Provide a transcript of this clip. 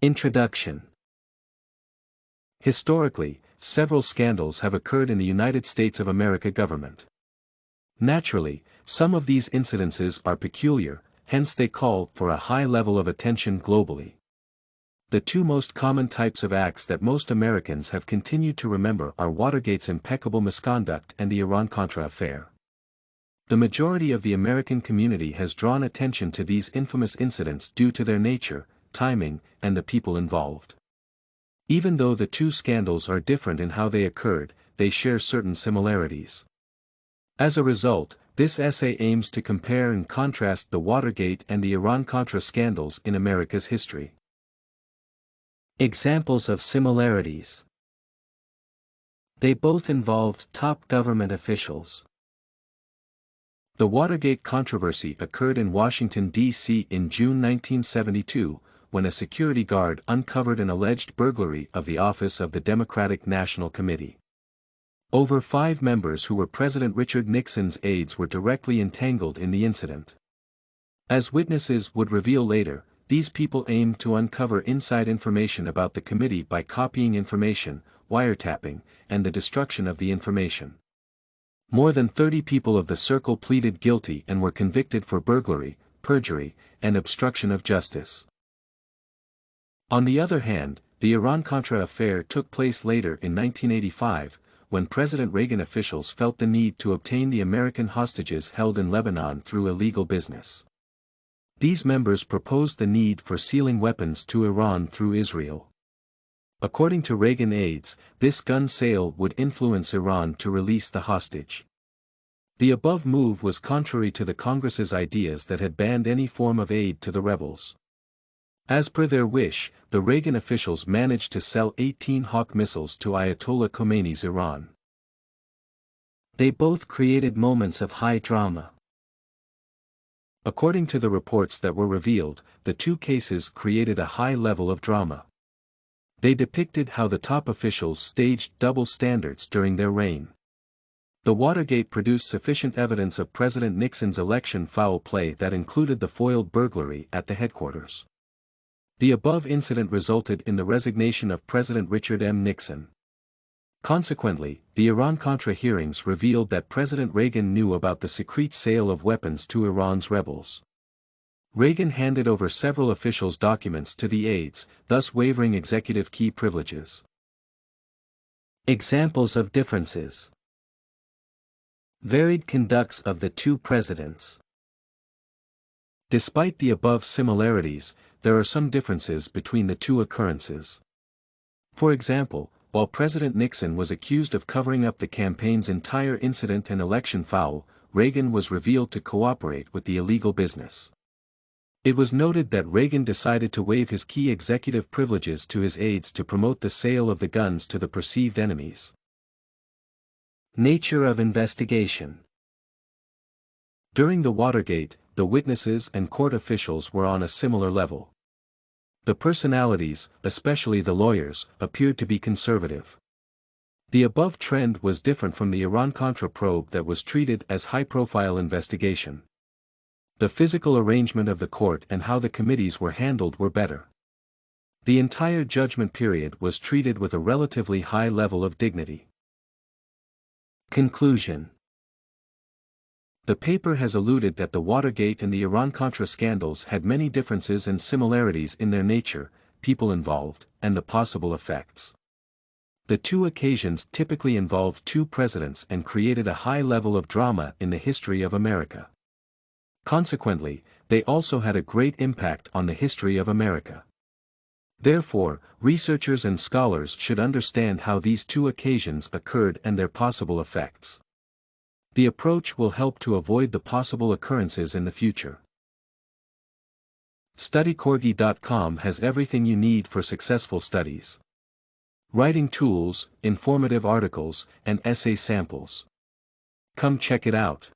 Introduction. Historically, several scandals have occurred in the United States of America government. Naturally, some of these incidences are peculiar, hence they call for a high level of attention globally. The two most common types of acts that most Americans have continued to remember are Watergate's impeccable misconduct and the Iran-Contra affair. The majority of the American community has drawn attention to these infamous incidents due to their nature, timing, and the people involved. Even though the two scandals are different in how they occurred, they share certain similarities. As a result, this essay aims to compare and contrast the Watergate and the Iran-Contra scandals in America's history. Examples of similarities. They both involved top government officials. The Watergate controversy occurred in Washington, D.C. in June 1972, when a security guard uncovered an alleged burglary of the office of the Democratic National Committee. Over 5 members who were President Richard Nixon's aides were directly entangled in the incident. As witnesses would reveal later, these people aimed to uncover inside information about the committee by copying information, wiretapping, and the destruction of the information. More than 30 people of the circle pleaded guilty and were convicted for burglary, perjury, and obstruction of justice. On the other hand, the Iran-Contra affair took place later in 1985, when President Reagan officials felt the need to obtain the American hostages held in Lebanon through illegal business. These members proposed the need for sealing weapons to Iran through Israel. According to Reagan aides, this gun sale would influence Iran to release the hostage. The above move was contrary to the Congress's ideas that had banned any form of aid to the rebels. As per their wish, the Reagan officials managed to sell 18 Hawk missiles to Ayatollah Khomeini's Iran. They both created moments of high drama. According to the reports that were revealed, the two cases created a high level of drama. They depicted how the top officials staged double standards during their reign. The Watergate produced sufficient evidence of President Nixon's election foul play that included the foiled burglary at the headquarters. The above incident resulted in the resignation of President Richard M. Nixon. Consequently, the Iran-Contra hearings revealed that President Reagan knew about the secret sale of weapons to Iran's rebels. Reagan handed over several officials' documents to the aides, thus waiving executive key privileges. Examples of differences. Varied conducts of the two presidents. Despite the above similarities, there are some differences between the two occurrences. For example, while President Nixon was accused of covering up the campaign's entire incident and election foul, Reagan was revealed to cooperate with the illegal business. It was noted that Reagan decided to waive his key executive privileges to his aides to promote the sale of the guns to the perceived enemies. Nature of investigation. During the Watergate, the witnesses and court officials were on a similar level. The personalities, especially the lawyers, appeared to be conservative. The above trend was different from the Iran-Contra probe that was treated as high-profile investigation. The physical arrangement of the court and how the committees were handled were better. The entire judgment period was treated with a relatively high level of dignity. Conclusion. The paper has alluded that the Watergate and the Iran-Contra scandals had many differences and similarities in their nature, people involved, and the possible effects. The two occasions typically involved two presidents and created a high level of drama in the history of America. Consequently, they also had a great impact on the history of America. Therefore, researchers and scholars should understand how these two occasions occurred and their possible effects. The approach will help to avoid the possible occurrences in the future. StudyCorgi.com has everything you need for successful studies. Writing tools, informative articles, and essay samples. Come check it out.